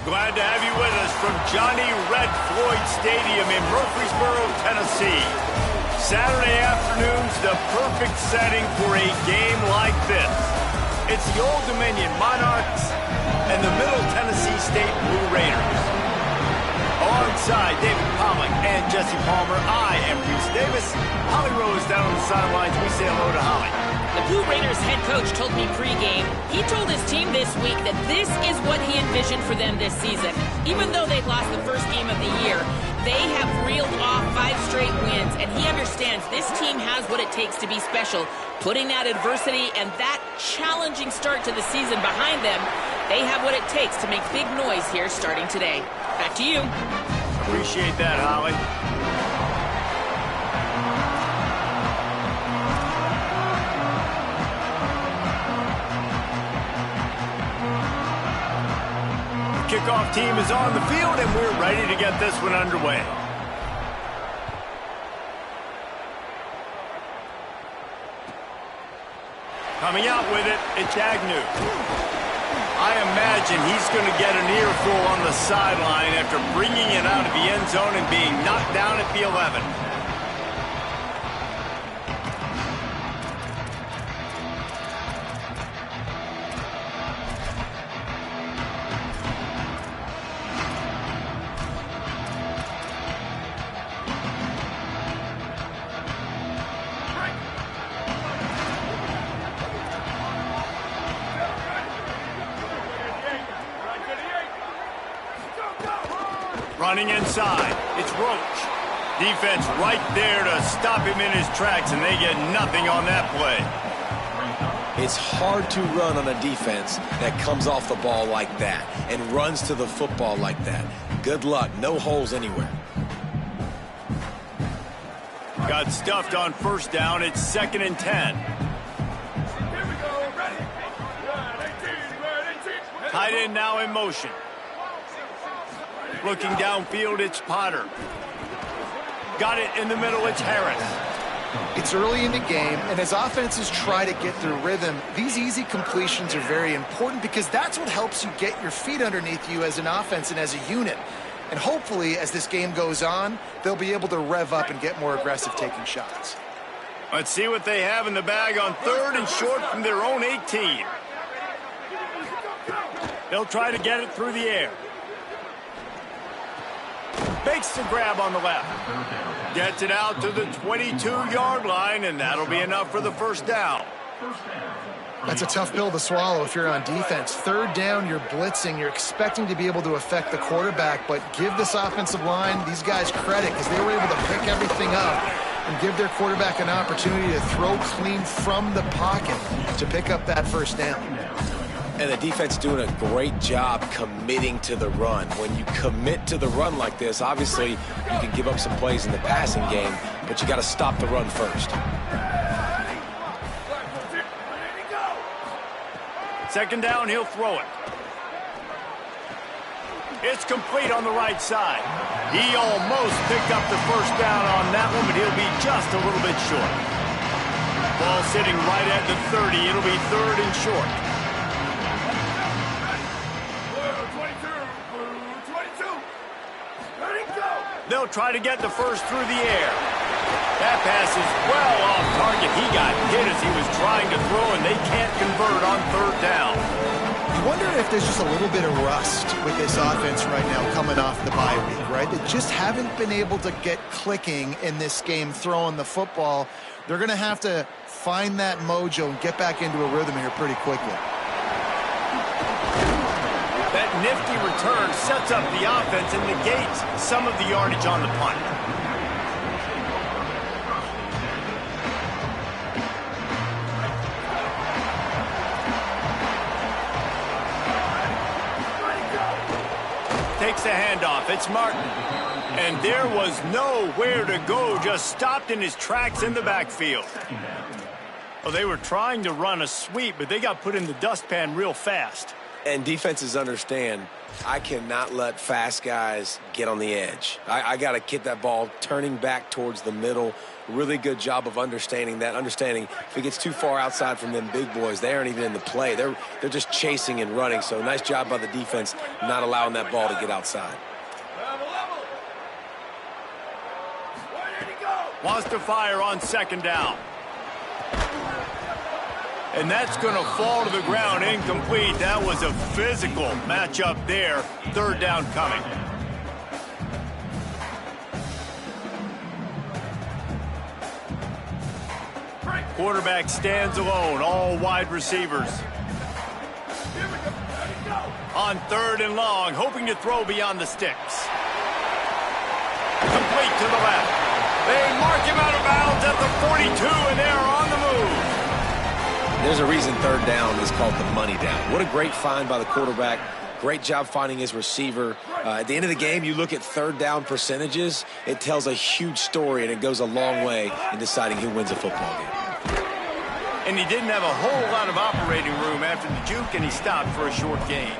Glad to have you with us from Johnny Red Floyd Stadium in Murfreesboro, Tennessee. Saturday afternoon's the perfect setting for a game like this. It's the Old Dominion Monarchs and the Middle Tennessee State Blue Raiders. Alongside David Pollack and Jesse Palmer, I am Reese Davis. Holly Rose down on the sidelines. We say hello to Holly. The Blue Raiders head coach told me pregame, he told his team this week that this is what he envisioned for them this season. Even though they've lost the first game of the year, they have reeled off 5 straight wins, and he understands this team has what it takes to be special. Putting that adversity and that challenging start to the season behind them, they have what it takes to make big noise here starting today. Back to you. Appreciate that, Holly. Kickoff team is on the field, and we're ready to get this one underway. Coming out with it, it's Agnew. I imagine he's going to get an earful on the sideline after bringing it out of the end zone and being knocked down at the 11. Running inside, it's Roach. Defense right there to stop him in his tracks, and they get nothing on that play. It's hard to run on a defense that comes off the ball like that and runs to the football like that. Good luck, no holes anywhere. Got stuffed on first down, it's 2nd and 10. Tight end now in motion. Looking downfield, it's Potter. Got it in the middle, it's Harris. It's early in the game, and as offenses try to get their rhythm, these easy completions are very important because that's what helps you get your feet underneath you as an offense and as a unit. And hopefully, as this game goes on, they'll be able to rev up and get more aggressive taking shots. Let's see what they have in the bag on 3rd and short from their own 18. They'll try to get it through the air. Makes the grab on the left. Gets it out to the 22-yard line, and that'll be enough for the first down. That's a tough pill to swallow if you're on defense. 3rd down, you're blitzing. You're expecting to be able to affect the quarterback, but give this offensive line, these guys, credit because they were able to pick everything up and give their quarterback an opportunity to throw clean from the pocket to pick up that first down. And the defense doing a great job committing to the run. When you commit to the run like this, obviously you can give up some plays in the passing game, but you got to stop the run first. 2nd down, he'll throw it. It's complete on the right side. He almost picked up the first down on that one, but he'll be just a little bit short. Ball sitting right at the 30. It'll be 3rd and short. They'll try to get the first through the air. That pass is well off target. He got hit as he was trying to throw, and they can't convert on 3rd down. You wonder if there's just a little bit of rust with this offense right now coming off the bye week, right? They just haven't been able to get clicking in this game throwing the football. They're going to have to find that mojo and get back into a rhythm here pretty quickly. That nifty return sets up the offense and negates some of the yardage on the punt. Takes the handoff. It's Martin. And there was nowhere to go, just stopped in his tracks in the backfield. Well, they were trying to run a sweep, but they got put in the dustpan real fast. And defenses understand, I cannot let fast guys get on the edge. I got to get that ball turning back towards the middle. Really good job of understanding that. Understanding if it gets too far outside from them big boys, they aren't even in the play. They're just chasing and running. So nice job by the defense not allowing that ball to get outside. Wants to fire on second down. And that's going to fall to the ground incomplete. That was a physical matchup there. Third down coming. Quarterback stands alone, all wide receivers. On third and long, hoping to throw beyond the sticks. Complete to the left. They mark him out of bounds at the 42, and they are on the move. There's a reason third down is called the money down. What a great find by the quarterback. Great job finding his receiver. At the end of the game, you look at third down percentages. It tells a huge story, and it goes a long way in deciding who wins a football game. And he didn't have a whole lot of operating room after the juke, and he stopped for a short gain.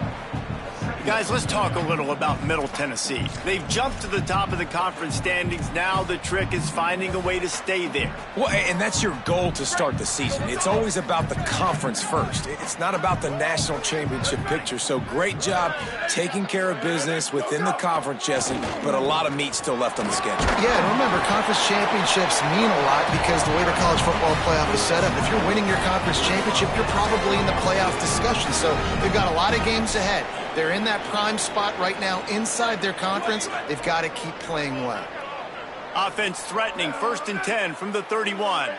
Guys, let's talk a little about Middle Tennessee. They've jumped to the top of the conference standings. Now the trick is finding a way to stay there. Well, and that's your goal to start the season. It's always about the conference first. It's not about the national championship picture. So great job taking care of business within the conference, Jesse, but a lot of meat still left on the schedule. Yeah, and remember, conference championships mean a lot because the way the college football playoff is set up, if you're winning your conference championship, you're probably in the playoff discussion. So they've got a lot of games ahead. They're in that prime spot right now inside their conference. They've got to keep playing well. Offense threatening, 1st and 10 from the 31.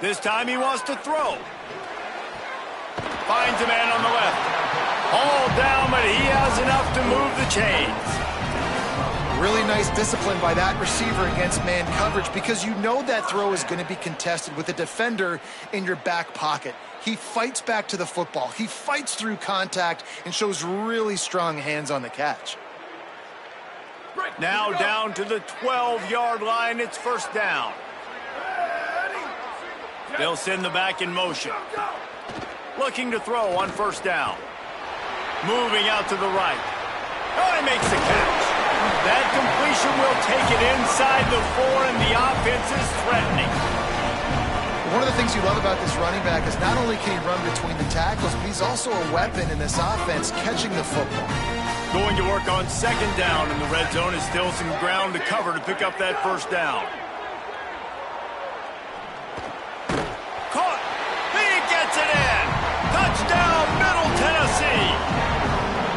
This time he wants to throw. Finds a man on the left. Hauled down, but he has enough to move the chains. Really nice discipline by that receiver against man coverage because you know that throw is going to be contested with a defender in your back pocket. He fights back to the football. He fights through contact and shows really strong hands on the catch. Now down to the 12-yard line. It's 1st down. They'll send the back in motion. Looking to throw on 1st down. Moving out to the right. Oh, he makes the catch. That completion will take it inside the 4, and the offense is threatening. One of the things you love about this running back is not only can he run between the tackles, but he's also a weapon in this offense, catching the football. Going to work on 2nd down, and the red zone is still some ground to cover to pick up that 1st down. Caught. He gets it in. Touchdown, Middle Tennessee.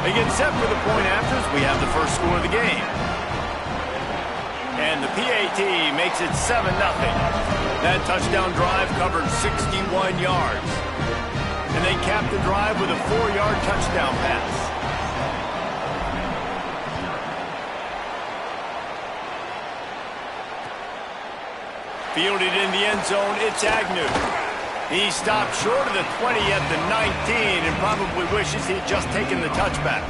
They get set for the point afters. We have the first score of the game. And the PAT makes it 7-0. That touchdown drive covered 61 yards. And they capped the drive with a 4-yard touchdown pass. Fielded in the end zone, it's Agnew. He stopped short of the 20 at the 19 and probably wishes he'd just taken the touchback.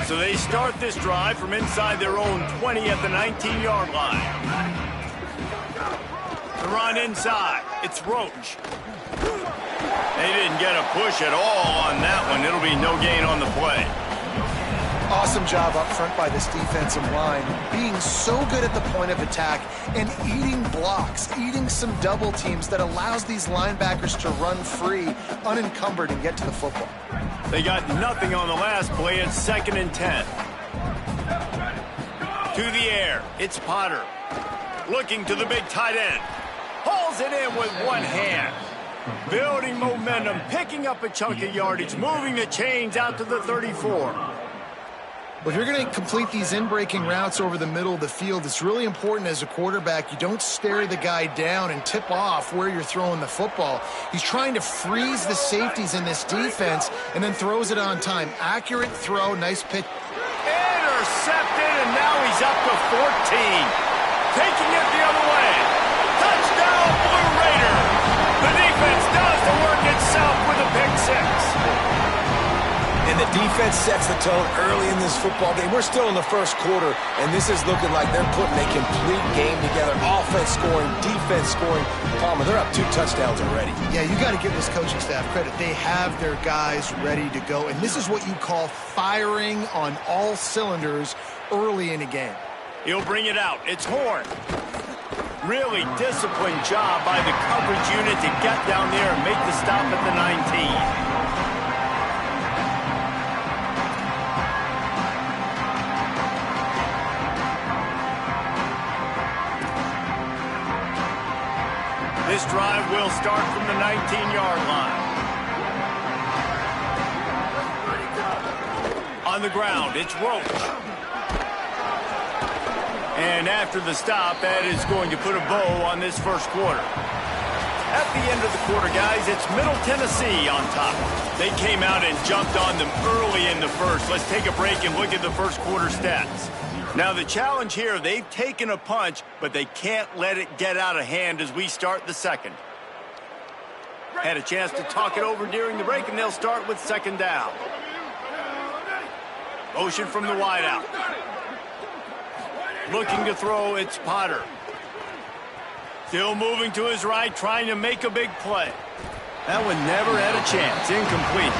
So they start this drive from inside their own 20 at the 19-yard line. The run inside. It's Roach. They didn't get a push at all on that one. It'll be no gain on the play. Awesome job up front by this defensive line, being so good at the point of attack and eating blocks, eating some double teams that allows these linebackers to run free, unencumbered, and get to the football. They got nothing on the last play. It's 2nd and 10. To the air. It's Potter. Looking to the big tight end. Hauls it in with one hand. Building momentum, picking up a chunk of yardage, moving the chains out to the 34. Well, if you're going to complete these in-breaking routes over the middle of the field, it's really important as a quarterback you don't stare the guy down and tip off where you're throwing the football. He's trying to freeze the safeties in this defense and then throws it on time. Accurate throw, nice pitch. Intercepted, and now he's up to 14. Taking it the other way. Touchdown, Blue Raiders. The defense does the work itself with a pick six. And And the defense sets the tone early in this football game. We're still in the first quarter, and this is looking like they're putting a complete game together. Offense scoring, defense scoring. Palmer, they're up 2 touchdowns already. Yeah, you got to give this coaching staff credit. They have their guys ready to go, and this is what you call firing on all cylinders early in a game. He'll bring it out. It's Horn. Really disciplined job by the coverage unit to get down there and make the stop at the 19. This drive will start from the 19-yard line. On the ground, it's Roach. And after the stop, that is going to put a bow on this first quarter. At the end of the quarter, guys, it's Middle Tennessee on top. They came out and jumped on them early in the first. Let's take a break and look at the first quarter stats. Now, the challenge here, they've taken a punch, but they can't let it get out of hand as we start the second. Had a chance to talk it over during the break, and they'll start with second down. Motion from the wideout. Looking to throw, it's Potter. Still moving to his right, trying to make a big play. That one never had a chance. Incomplete.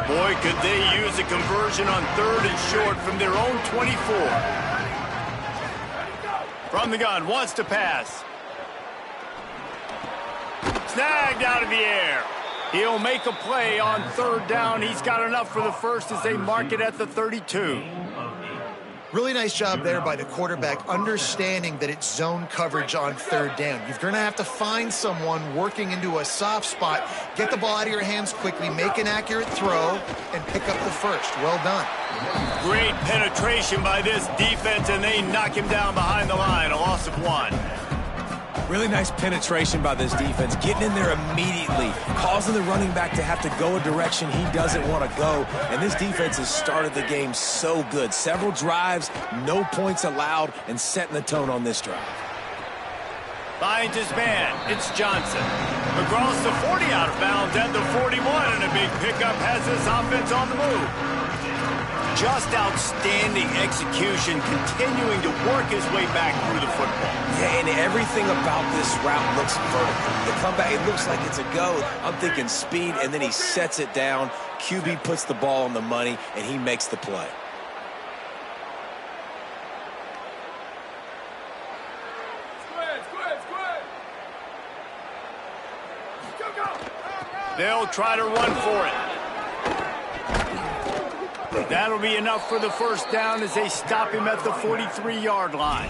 Boy, could they use a conversion on 3rd and short from their own 24. From the gun, wants to pass. Snagged out of the air. He'll make a play on 3rd down. He's got enough for the first as they mark it at the 32. Really nice job there by the quarterback, understanding that it's zone coverage on 3rd down. You're going to have to find someone working into a soft spot, get the ball out of your hands quickly, make an accurate throw, and pick up the first. Well done. Great penetration by this defense, and they knock him down behind the line, a loss of 1. Really nice penetration by this defense, getting in there immediately, causing the running back to have to go a direction he doesn't want to go. And this defense has started the game so good. Several drives, no points allowed, and setting the tone on this drive. Finds his man. It's Johnson. Across the 40 out of bounds at the 41, and a big pickup has this offense on the move. Just outstanding execution, continuing to work his way back through the football. Yeah, and everything about this route looks vertical. The comeback, it looks like it's a go. I'm thinking speed, and then he sets it down. QB puts the ball on the money, and he makes the play. They'll try to run for it. That'll be enough for the first down as they stop him at the 43-yard line.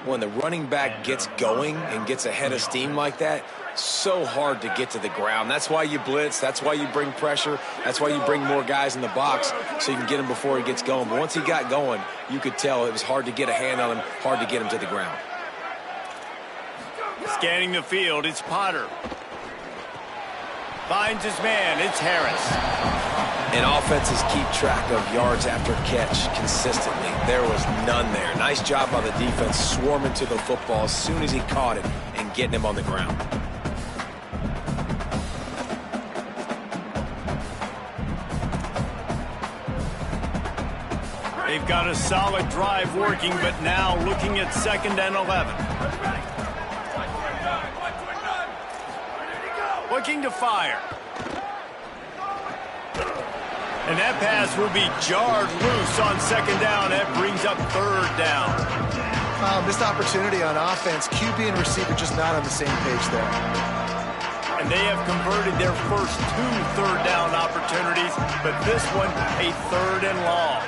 When the running back gets going and gets ahead of steam like that, so hard to get to the ground. That's why you blitz. That's why you bring pressure. That's why you bring more guys in the box so you can get him before he gets going. But once he got going, you could tell it was hard to get a hand on him, hard to get him to the ground. Scanning the field, it's Potter. Finds his man, it's Harris. And offenses keep track of yards after catch consistently. There was none there. Nice job by the defense swarming to the football as soon as he caught it and getting him on the ground. They've got a solid drive working, but now looking at 2nd and 11. Looking to fire. And that pass will be jarred loose on 2nd down. That brings up 3rd down. Missed opportunity on offense. QB and receiver just not on the same page there. And they have converted their first 2 3rd down opportunities, but this one a 3rd and long.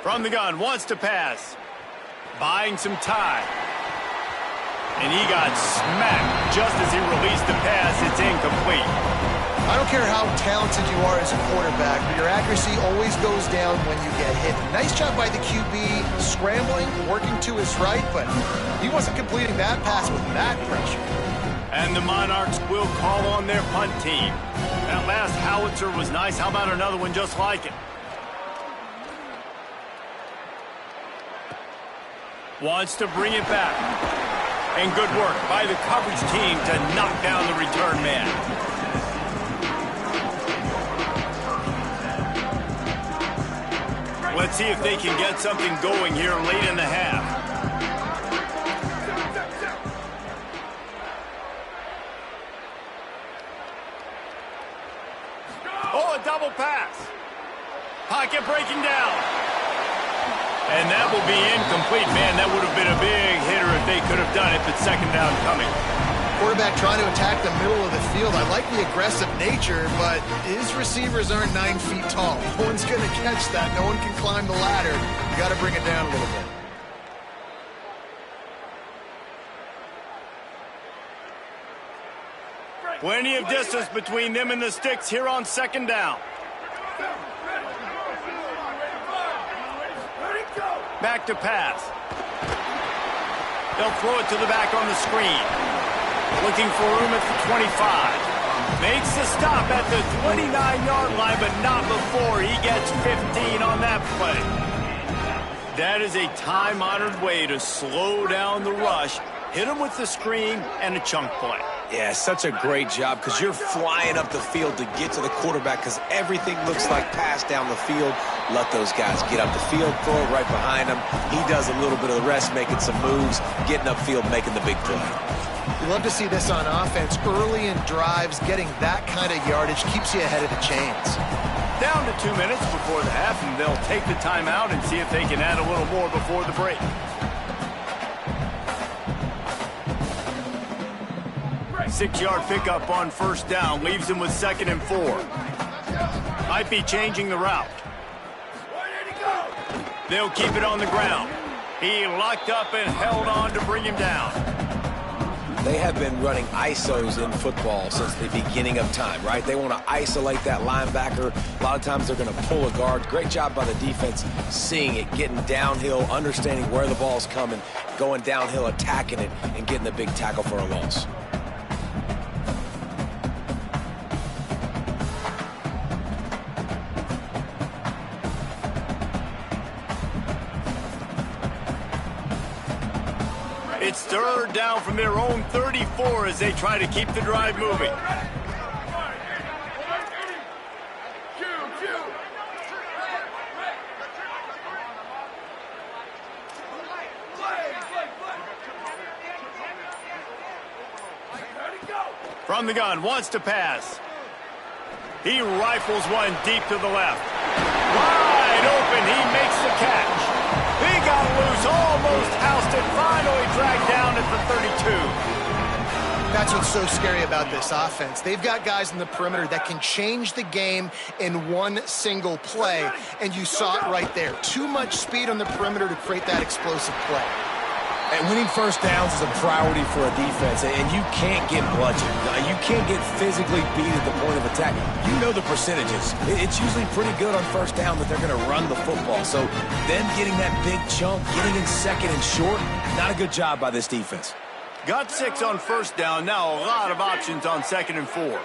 From the gun, wants to pass. Buying some time. And he got smacked just as he released the pass. It's incomplete. I don't care how talented you are as a quarterback, but your accuracy always goes down when you get hit. Nice job by the QB scrambling, working to his right, but he wasn't completing that pass with that pressure. And the Monarchs will call on their punt team. That last howitzer was nice. How about another one just like it? Wants to bring it back. And good work by the coverage team to knock down the return man. Let's see if they can get something going here late in the half. Oh, a double pass. Pocket breaking down. And that will be incomplete. Man, that would have been a big hitter if they could have done it, but second down coming. Quarterback trying to attack the middle of the field. I like the aggressive nature, but his receivers aren't 9 feet tall. No one's going to catch that. No one can climb the ladder. You got to bring it down a little bit. Plenty of distance between them and the sticks here on second down. Back to pass. They'll throw it to the back on the screen. Looking for room at the 25. Makes the stop at the 29-yard line, but not before he gets 15 on that play. That is a time-honored way to slow down the rush, hit him with the screen, and a chunk play. Yeah, such a great job because you're flying up the field to get to the quarterback because everything looks like pass down the field. Let those guys get up the field, throw it right behind him. He does a little bit of the rest, making some moves, getting upfield, making the big play. You love to see this on offense. Early in drives, getting that kind of yardage keeps you ahead of the chains. Down to 2 minutes before the half, and they'll take the timeout and see if they can add a little more before the break. Six-yard pickup on first down leaves him with 2nd and 4. Might be changing the route. They'll keep it on the ground. He locked up and held on to bring him down. They have been running ISOs in football since the beginning of time, right? They want to isolate that linebacker. A lot of times they're going to pull a guard. Great job by the defense seeing it, getting downhill, understanding where the ball's coming, going downhill, attacking it, and getting the big tackle for a loss. It's 3rd down from their own 34 as they try to keep the drive moving. From the gun, wants to pass. He rifles one deep to the left. Wide open, he makes the catch. He got loose, almost housed it, finally dragged down at the 32. That's what's so scary about this offense. They've got guys in the perimeter that can change the game in one single play, and you saw it right there. Too much speed on the perimeter to create that explosive play. And winning first downs is a priority for a defense, and you can't get bludgeoned. You can't get physically beat at the point of attack. You know the percentages. It's usually pretty good on first down that they're going to run the football. So them getting that big chunk, getting in 2nd and short, not a good job by this defense. Got 6 on first down. Now a lot of options on 2nd and 4.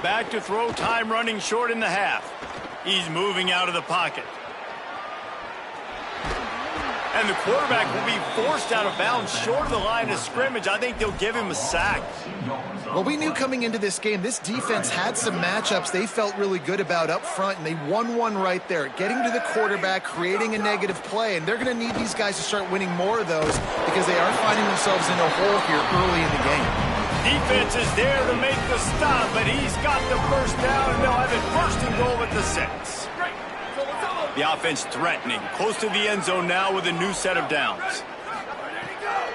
Back to throw, time running short in the half. He's moving out of the pocket. And the quarterback will be forced out of bounds short of the line of scrimmage. I think they'll give him a sack. Well, we knew coming into this game, this defense had some matchups they felt really good about up front, and they won one right there, getting to the quarterback, creating a negative play, and they're going to need these guys to start winning more of those because they are finding themselves in a hole here early in the game. Defense is there to make the stop, but he's got the first down, and they'll have it 1st and goal at the 6. The offense threatening, close to the end zone now with a new set of downs.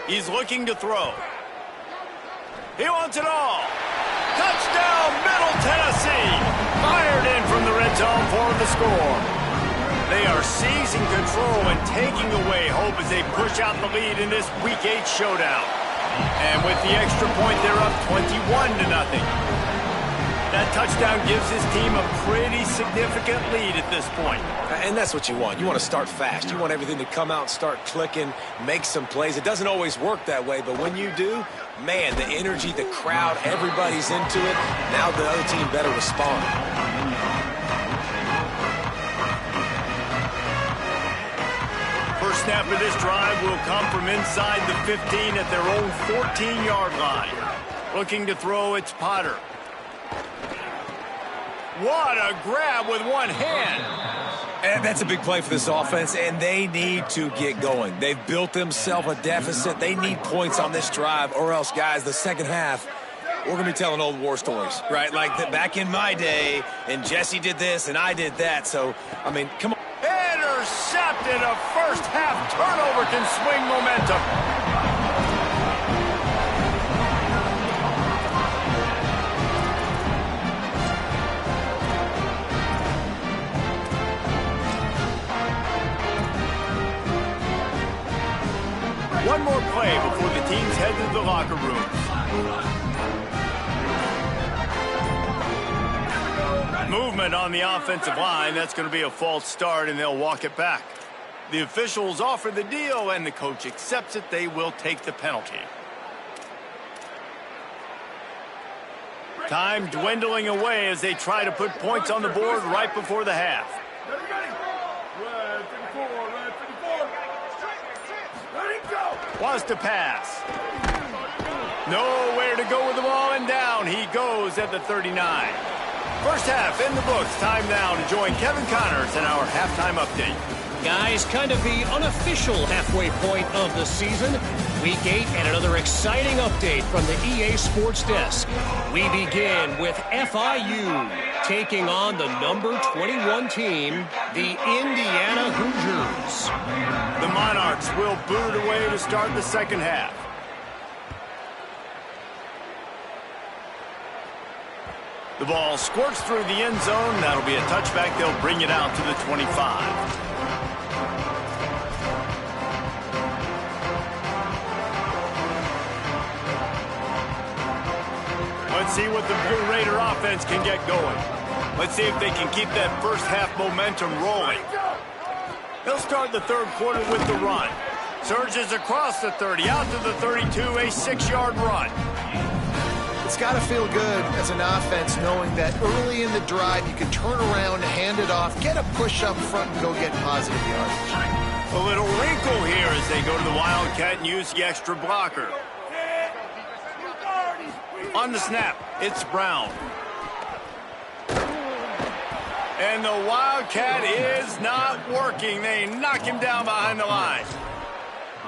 He's looking to throw. He wants it all. Touchdown, Middle Tennessee. Fired in from the red zone for the score. They are seizing control and taking away hope as they push out the lead in this Week 8 showdown. And with the extra point, they're up 21-0. That touchdown gives his team a pretty significant lead at this point. And that's what you want. You want to start fast. You want everything to come out, start clicking, make some plays. It doesn't always work that way, but when you do, man, the energy, the crowd, everybody's into it. Now the other team better respond. snap of this drive will come from inside the 15 at their own 14-yard line. Looking to throw, it's Potter. What a grab with one hand. And that's a big play for this offense, and they need to get going. They've built themselves a deficit. They need points on this drive, or else, guys, the second half, we're going to be telling old war stories, right? Like back in my day, and Jesse did this, and I did that. So, I mean, come on. Intercepted. A first-half turnover can swing momentum. One more play before the teams head to the locker rooms. Movement on the offensive line. That's going to be a false start, and they'll walk it back. The officials offer the deal, and the coach accepts it. They will take the penalty. Time dwindling away as they try to put points on the board right before the half. Wants to pass. Nowhere to go with the ball, and down he goes at the 39. First half in the books. Time now to join Kevin Connors in our halftime update. Guys, kind of the unofficial halfway point of the season. Week 8 and another exciting update from the EA Sports Desk. We begin with FIU taking on the number 21 team, the Indiana Hoosiers. The Monarchs will boot it away to start the second half. The ball squirts through the end zone. That'll be a touchback. They'll bring it out to the 25. Let's see what the Blue Raider offense can get going. Let's see if they can keep that first half momentum rolling. They'll start the third quarter with the run. Surges across the 30, out to the 32, a 6-yard run. It's got to feel good as an offense knowing that early in the drive you can turn around, hand it off, get a push up front, and go get positive yardage. A little wrinkle here as they go to the Wildcat and use the extra blocker. On the snap, it's Brown. And the Wildcat is not working. They knock him down behind the line.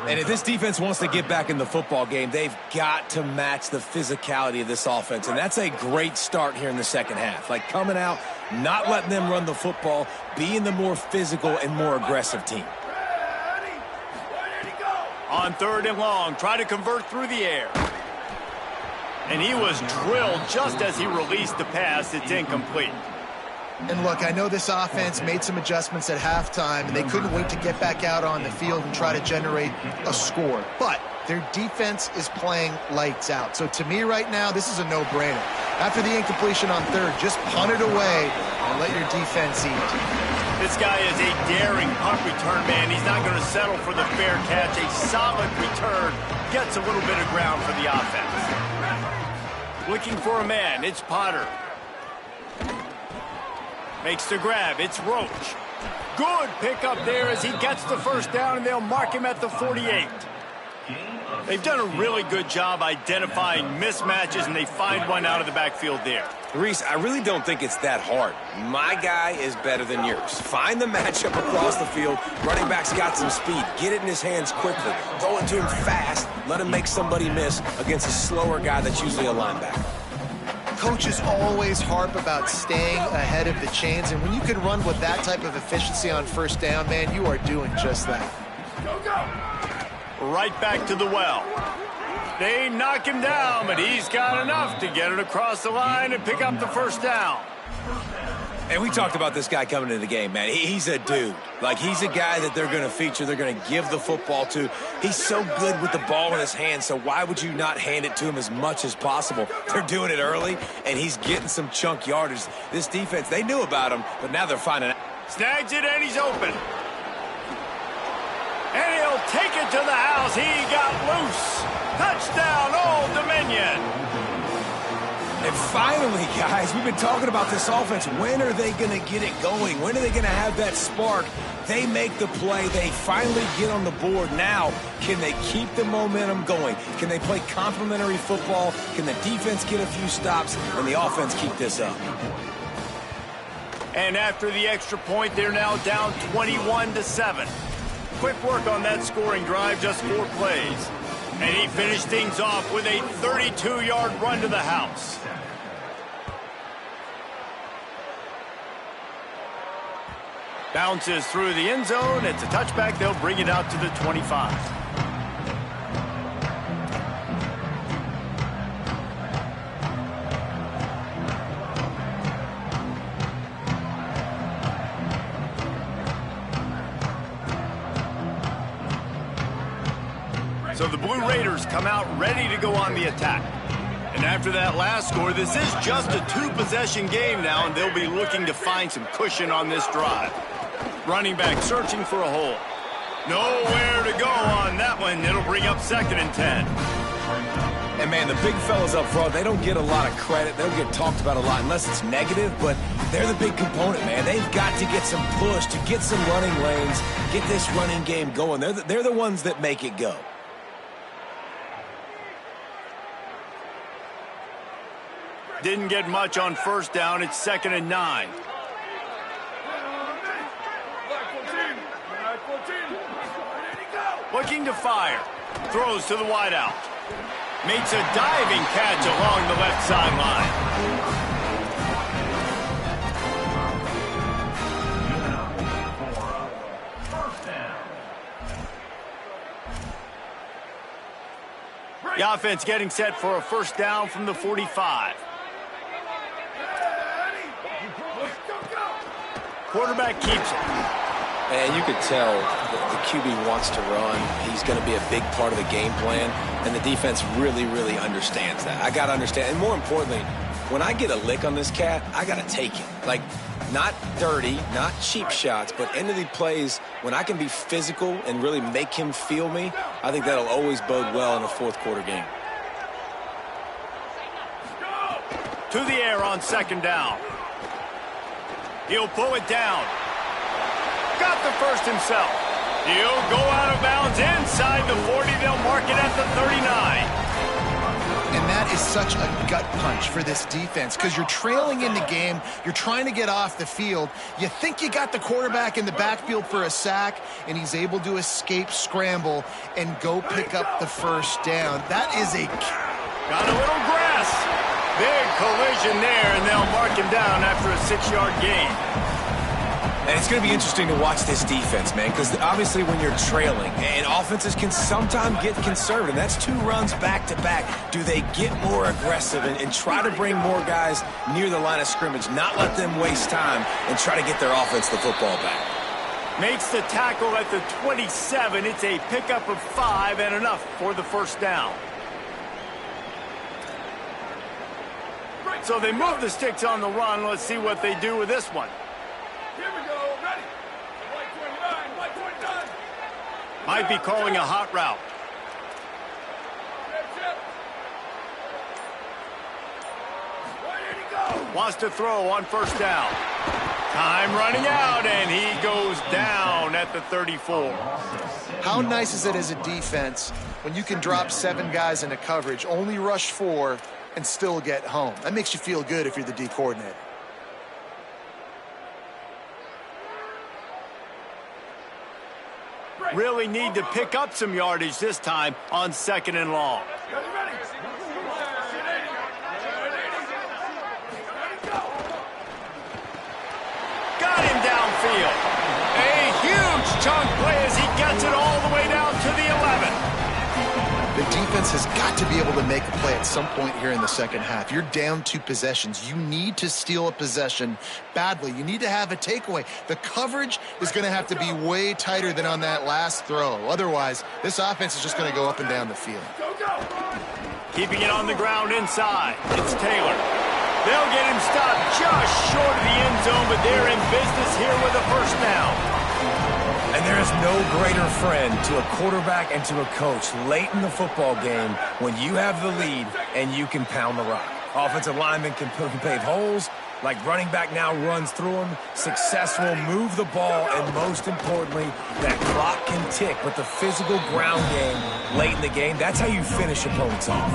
And if this defense wants to get back in the football game, they've got to match the physicality of this offense. And that's a great start here in the second half. Like coming out, not letting them run the football, being the more physical and more aggressive team. On third and long, try to convert through the air. And he was drilled just as he released the pass. It's incomplete. And look, I know this offense made some adjustments at halftime, and they couldn't wait to get back out on the field and try to generate a score. But their defense is playing lights out. So to me right now, this is a no-brainer. After the incompletion on third, just punt it away and let your defense eat. This guy is a daring punt return man. He's not going to settle for the fair catch. A solid return gets a little bit of ground for the offense. Looking for a man, it's Potter. Makes the grab, it's Roach. Good pickup there as he gets the first down, and they'll mark him at the 48. They've done a really good job identifying mismatches, and they find one out of the backfield there. Reese, I really don't think it's that hard. My guy is better than yours. Find the matchup across the field. Running back's got some speed. Get it in his hands quickly. Throw it to him fast. Let him make somebody miss against a slower guy that's usually a linebacker. Coaches always harp about staying ahead of the chains, and when you can run with that type of efficiency on first down, man, you are doing just that. Right back to the well. They knock him down, but he's got enough to get it across the line and pick up the first down. And we talked about this guy coming into the game, man. He's a dude. Like, he's a guy that they're going to feature, they're going to give the football to. He's so good with the ball in his hand, so why would you not hand it to him as much as possible? They're doing it early, and he's getting some chunk yardage. This defense, they knew about him, but now they're finding out. Snags it, and he's open. And he'll take it to the house. He got loose. Touchdown, Old Dominion. it. Finally, guys. We've been talking about this offense. When are they going to get it going? When are they going to have that spark? They make the play. They finally get on the board. Now, can they keep the momentum going? Can they play complementary football? Can the defense get a few stops and the offense keep this up? And after the extra point, they're now down 21-7. Quick work on that scoring drive, just 4 plays. And he finished things off with a 32-yard run to the house. Bounces through the end zone. It's a touchback. They'll bring it out to the 25. So the Blue Raiders come out ready to go on the attack. And after that last score, this is just a 2-possession game now, and they'll be looking to find some cushion on this drive. Running back searching for a hole. Nowhere to go on that one. It'll bring up 2nd and 10. And, man, the big fellas up front, they don't get a lot of credit. They don't get talked about a lot unless it's negative, but they're the big component, man. They've got to get some push, to get some running lanes, get this running game going. They're the ones that make it go. Didn't get much on first down. It's 2nd and 9. Looking to fire. Throws to the wideout. Makes a diving catch along the left sideline. The offense getting set for a first down from the 45. Quarterback keeps it. And you could tell the QB wants to run. He's going to be a big part of the game plan, and the defense really, really understands that. I got to understand. And more importantly, when I get a lick on this cat, I got to take it. Like, not dirty, not cheap shots, but end of the plays, when I can be physical and really make him feel me, I think that'll always bode well in a fourth-quarter game. To the air on 2nd down. He'll pull it down. Got the first himself. He'll go out of bounds inside the 40. They'll mark it at the 39. And that is such a gut punch for this defense because you're trailing in the game. You're trying to get off the field. You think you got the quarterback in the backfield for a sack, and he's able to escape, scramble, and go pick up the first down. That is a... Got a little grass. Big collision there, and they'll mark him down after a 6-yard gain. And it's going to be interesting to watch this defense, man, because obviously when you're trailing, and offenses can sometimes get conservative. That's 2 runs back-to-back. Do they get more aggressive and try to bring more guys near the line of scrimmage, not let them waste time, and try to get their offense the football back? Makes the tackle at the 27. It's a pickup of 5 and enough for the first down. So they move the sticks on the run. Let's see what they do with this one. Here we go. Ready. White 29. Might be calling a hot route. Wants to throw on first down. Time running out, and he goes down at the 34. How nice is it as a defense when you can drop 7 guys into coverage, only rush 4, and still get home? That makes you feel good if you're the D coordinator. Really need to pick up some yardage this time on 2nd and long. Got him downfield. A huge chunk play as he gets it all the way down to the 11. The defense has got to be able to make a play at some point here in the second half. You're down 2 possessions. You need to steal a possession badly. You need to have a takeaway. The coverage is going to have to be way tighter than on that last throw. Otherwise, this offense is just going to go up and down the field. Keeping it on the ground inside. It's Taylor. They'll get him stopped just short of the end zone, but they're in business here with a first down. And there is no greater friend to a quarterback and to a coach late in the football game when you have the lead and you can pound the rock. Offensive linemen can pave holes, like running back now runs through them. Successful, move the ball, and most importantly, that clock can tick, but the physical ground game late in the game, that's how you finish opponents off.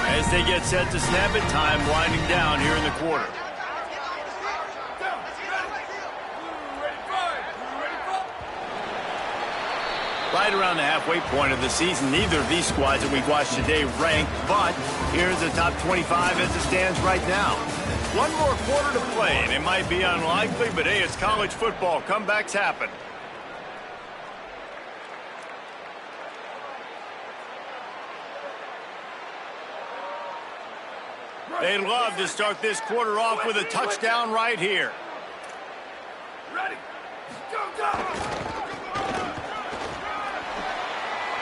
As they get set to snap it, time winding down here in the quarter. Right around the halfway point of the season, neither of these squads that we've watched today rank, but here's the top 25 as it stands right now. One more quarter to play, and it might be unlikely, but hey, it's college football. Comebacks happen. They'd love to start this quarter off with a touchdown right here. Ready? Go, go!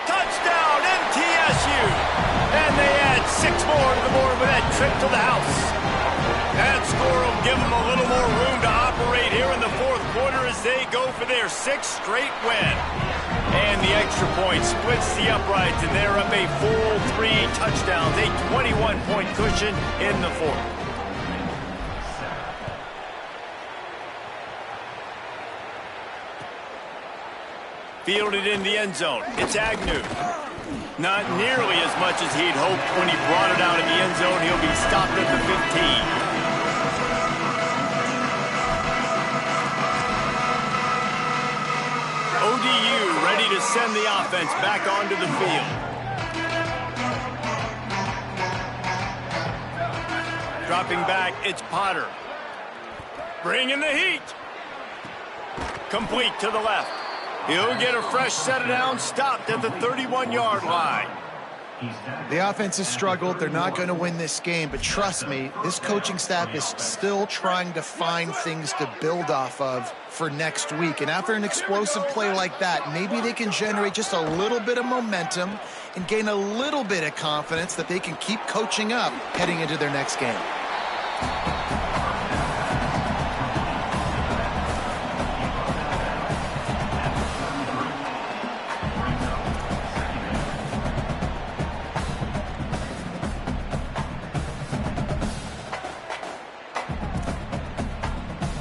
Touchdown, MTSU! And they add 6 more to the board with that trip to the house. That score will give them a little more room to operate here in the fourth quarter as they go for their 6th straight win. And the extra point splits the uprights, and they're up a full 3 touchdowns, a 21-point cushion in the fourth. Fielded in the end zone. It's Agnew. Not nearly as much as he'd hoped when he brought it out in the end zone. He'll be stopped at the 15. ODU ready to send the offense back onto the field. Dropping back, it's Potter. Bringing the heat. Complete to the left. He'll get a fresh set of downs, stopped at the 31-yard line. The offense has struggled. They're not going to win this game, but trust me, this coaching staff is still trying to find things to build off of for next week. And after an explosive play like that, maybe they can generate just a little bit of momentum and gain a little bit of confidence that they can keep coaching up heading into their next game.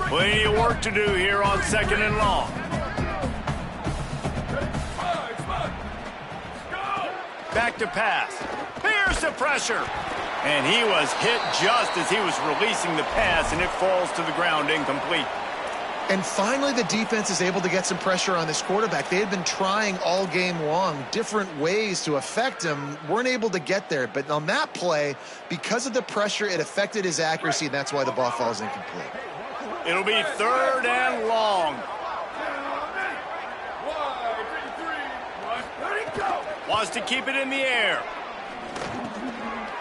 Plenty of work to do here on 2nd and long. Back to pass. Here's the pressure. And he was hit just as he was releasing the pass, and it falls to the ground incomplete. And finally, the defense is able to get some pressure on this quarterback. They had been trying all game long different ways to affect him, weren't able to get there. But on that play, because of the pressure, it affected his accuracy, and that's why the ball falls incomplete. It'll be 3rd and long. Wants to keep it in the air.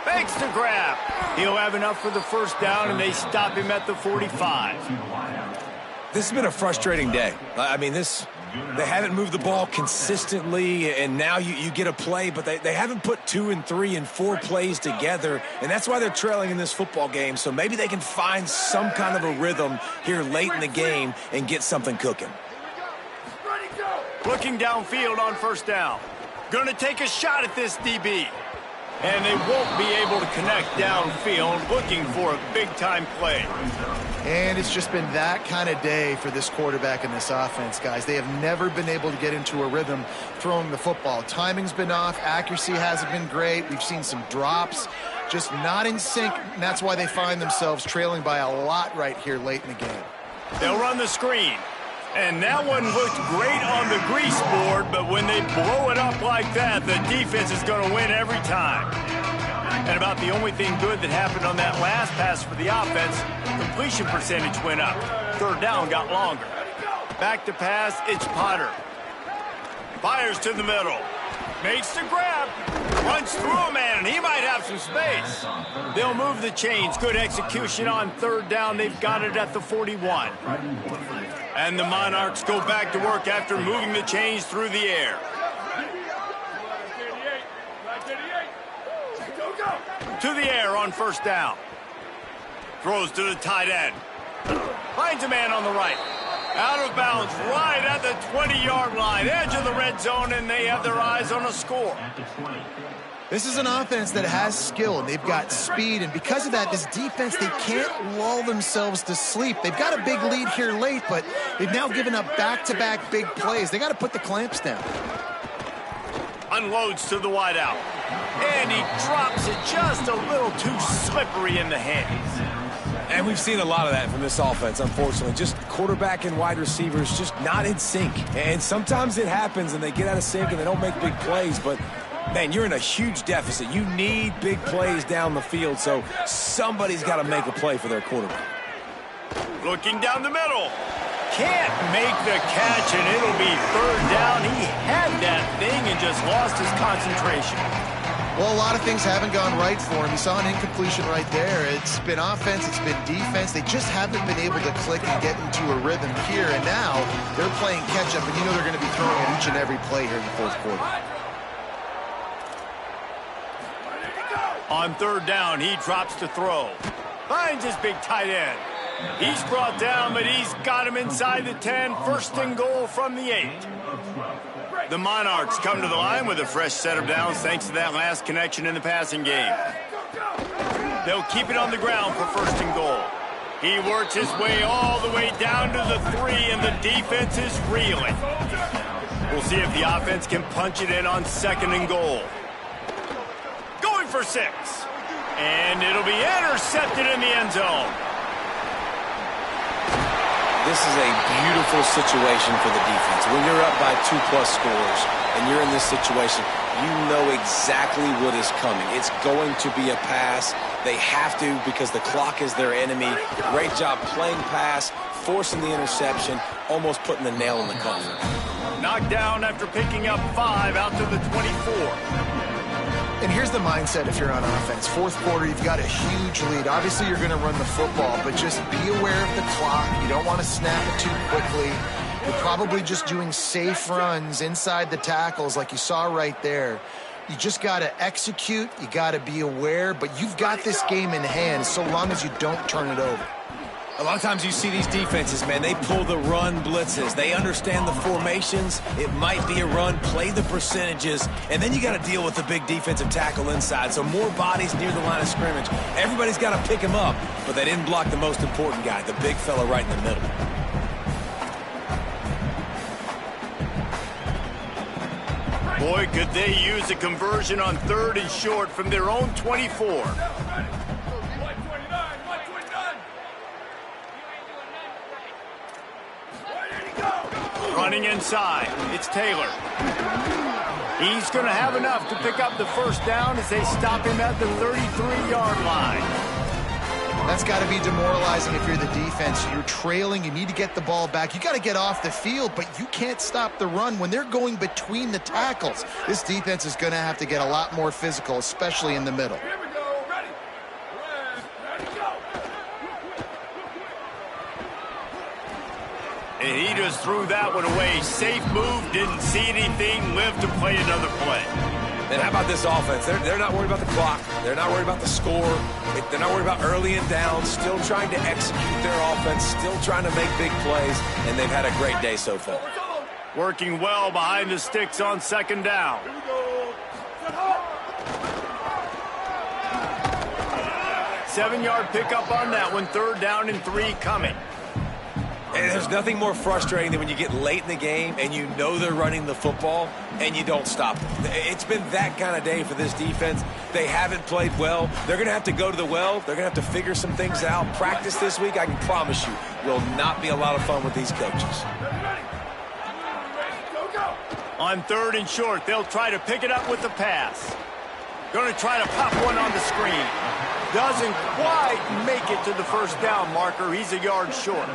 Fakes the grab. He'll have enough for the first down, and they stop him at the 45. This has been a frustrating day. I mean, they haven't moved the ball consistently, and now you get a play, but they haven't put 2 and 3 and 4 plays together, and that's why they're trailing in this football game. So maybe they can find some kind of a rhythm here late in the game and get something cooking. Looking downfield on 1st down. Going to take a shot at this DB. And they won't be able to connect downfield, looking for a big-time play. And it's just been that kind of day for this quarterback and this offense, guys. They have never been able to get into a rhythm throwing the football. Timing's been off. Accuracy hasn't been great. We've seen some drops, just not in sync, and that's why they find themselves trailing by a lot right here late in the game. They'll run the screen. And that one looked great on the grease board, but when they blow it up like that, the defense is going to win every time. And about the only thing good that happened on that last pass for the offense, completion percentage went up. 3rd down got longer. Back to pass, it's Potter. Fires to the middle. Makes the grab. Runs through a man, and he might have some space. They'll move the chains. Good execution on 3rd down. They've got it at the 41. And the Monarchs go back to work after moving the chains through the air. To the air on 1st down. Throws to the tight end. Finds a man on the right. Out of bounds, right at the 20-yard line, edge of the red zone, and they have their eyes on a score. This is an offense that has skill, and they've got speed, and because of that, this defense, they can't lull themselves to sleep. They've got a big lead here late, but they've now given up back-to-back big plays. They got to put the clamps down. Unloads to the wideout, and he drops it just a little too slippery in the hands. And we've seen a lot of that from this offense, unfortunately. Just quarterback and wide receivers just not in sync. And sometimes it happens, and they get out of sync, and they don't make big plays. But, man, you're in a huge deficit. You need big plays down the field, so somebody's got to make a play for their quarterback. Looking down the middle. Can't make the catch, and it'll be third down. He had that thing and just lost his concentration. Well, a lot of things haven't gone right for him. He saw an incompletion right there. It's been offense, it's been defense. They just haven't been able to click and get into a rhythm here. And now they're playing catch-up, and you know they're going to be throwing at each and every play here in the fourth quarter. On third down, he drops to throw. Finds his big tight end. He's brought down, but he's got him inside the 10. First and goal from the 8. The Monarchs come to the line with a fresh set of downs thanks to that last connection in the passing game. They'll keep it on the ground for first and goal. He works his way all the way down to the 3, and the defense is reeling. We'll see if the offense can punch it in on second and goal. Going for 6. And it'll be intercepted in the end zone. This is a beautiful situation for the defense. When you're up by 2+ scores and you're in this situation, you know exactly what is coming. It's going to be a pass. They have to because the clock is their enemy. Great job playing pass, forcing the interception, almost putting the nail in the coffin. Knocked down after picking up 5 out to the 24. And here's the mindset if you're on offense. Fourth quarter, you've got a huge lead. Obviously, you're going to run the football, but just be aware of the clock. You don't want to snap it too quickly. You're probably just doing safe runs inside the tackles like you saw right there. You just got to execute. You got to be aware, but you've got this game in hand so long as you don't turn it over. A lot of times you see these defenses, man, they pull the run blitzes. They understand the formations. It might be a run, play the percentages, and then you got to deal with the big defensive tackle inside. So more bodies near the line of scrimmage. Everybody's got to pick him up, but they didn't block the most important guy, the big fella right in the middle. Boy, could they use a conversion on third and short from their own 24. Running inside, it's Taylor. He's going to have enough to pick up the first down as they stop him at the 33-yard line. That's got to be demoralizing if you're the defense. You're trailing, you need to get the ball back. You got to get off the field, but you can't stop the run when they're going between the tackles. This defense is going to have to get a lot more physical, especially in the middle. Here we go. Ready. Ready, go. And he just threw that one away. Safe move, didn't see anything, lived to play another play. And how about this offense? They're not worried about the clock. They're not worried about the score. They're not worried about early and down. Still trying to execute their offense. Still trying to make big plays. And they've had a great day so far. Working well behind the sticks on second down. Here we go. Set up. 7-yard pickup on that one. Third down and 3 coming. And there's nothing more frustrating than when you get late in the game and you know they're running the football and you don't stop them. It's been that kind of day for this defense. They haven't played well. They're going to have to go to the well. They're going to have to figure some things out. Practice this week, I can promise you, will not be a lot of fun with these coaches. Go, go. On third and short, they'll try to pick it up with the pass. Going to try to pop one on the screen. Doesn't quite make it to the first down marker. He's a yard short.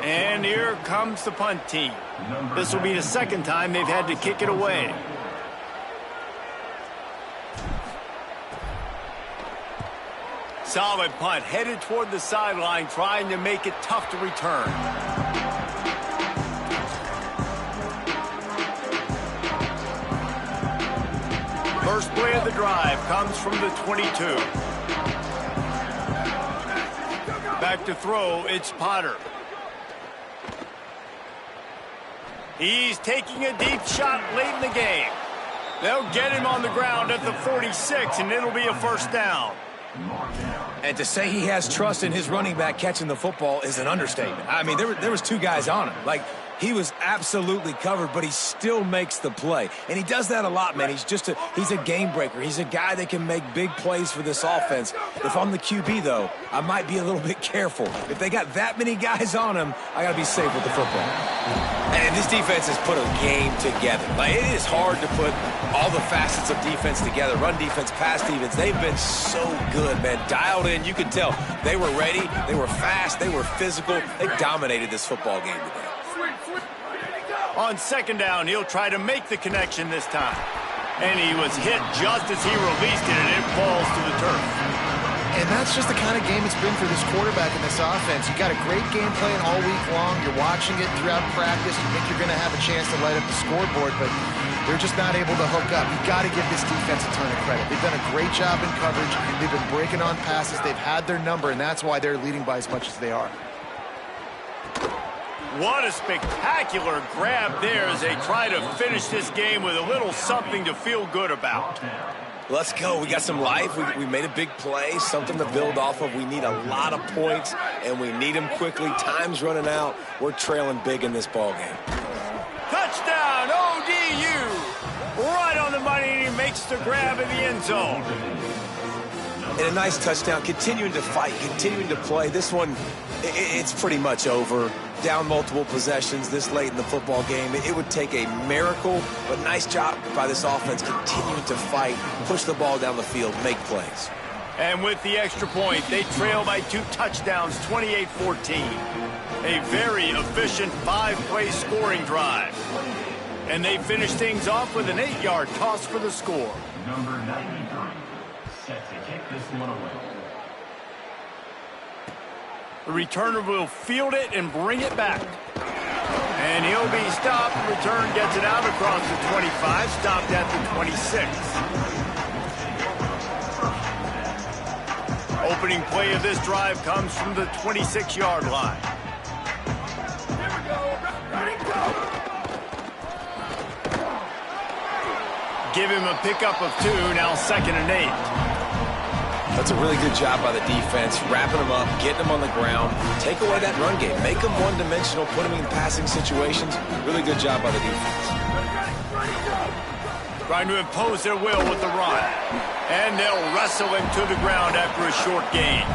And here comes the punt team. This will be the second time they've had to kick it away. Solid punt, headed toward the sideline, trying to make it tough to return. First play of the drive comes from the 22. Back to throw, it's Potter. He's taking a deep shot late in the game. They'll get him on the ground at the 46, and it'll be a first down. And to say he has trust in his running back catching the football is an understatement. I mean, there was two guys on him. Like, he was absolutely covered, but he still makes the play. And he does that a lot, man. He's a game breaker. He's a guy that can make big plays for this offense. If I'm the QB, though, I might be a little bit careful. If they got that many guys on him, I got to be safe with the football. And this defense has put a game together. Like, it is hard to put all the facets of defense together. Run defense, pass defense. They've been so good, man. Dialed in. You could tell they were ready. They were fast. They were physical. They dominated this football game today. On second down, he'll try to make the connection this time. And he was hit just as he released it, and it falls to the turf. And that's just the kind of game it's been for this quarterback in this offense. You got a great game plan all week long. You're watching it throughout practice. You think you're going to have a chance to light up the scoreboard, but they're just not able to hook up. You've got to give this defense a ton of credit. They've done a great job in coverage. They've been breaking on passes. They've had their number, and that's why they're leading by as much as they are. What a spectacular grab there as they try to finish this game with a little something to feel good about. Let's go. We got some life. We made a big play, something to build off of. We need a lot of points, and we need them quickly. Time's running out. We're trailing big in this ball game. Touchdown, ODU! Right on the money, and he makes the grab in the end zone. And a nice touchdown, continuing to fight, continuing to play. This one, it's pretty much over. Down multiple possessions this late in the football game. It would take a miracle, but nice job by this offense continuing to fight, push the ball down the field, make plays. And with the extra point, they trail by 2 touchdowns, 28-14. A very efficient 5-play scoring drive. And they finish things off with an 8-yard toss for the score. Number 93, set to kick this one away. The returner will field it and bring it back. And he'll be stopped. Return gets it out across the 25, stopped at the 26. Opening play of this drive comes from the 26-yard line. Here we go. Ready, go. Give him a pickup of 2, now 2nd and 8. That's a really good job by the defense, wrapping them up, getting them on the ground, take away that run game, make them one-dimensional, put them in passing situations. Really good job by the defense. Trying to impose their will with the run. And they'll wrestle him to the ground after a short gain.